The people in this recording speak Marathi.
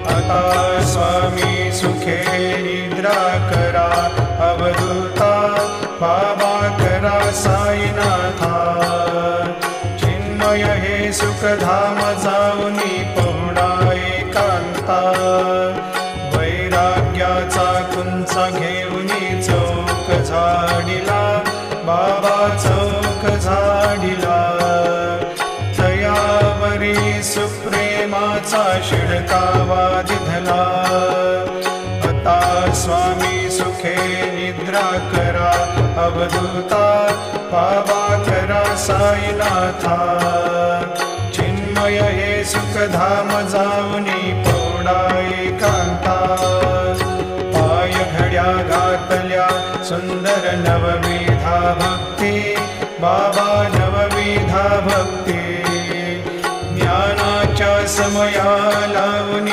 आता स्वामी सुखे निद्रा करा, अवधूता बाबा करा साईनाथा. चिन्मय हे सुखधाम जाऊनी पहुडा एकांता, वैराग्याचा कुंचा घेऊनी चौक झाडिला, बाबा चौक झाडिला. तयावरी सुप्रेमाचा शिडकावा दिधला, आता स्वामी सुखे निद्रा करा, अवधूता बाबा करा साईनाथा. चिन्मय हे सुखधाम जाऊनी पौडा एकांता, पाय घड्या घातल्या सुंदर नवविधा भक्ती, बाबा नवविधा भक्ती. ज्ञानाच्या समया लावूनी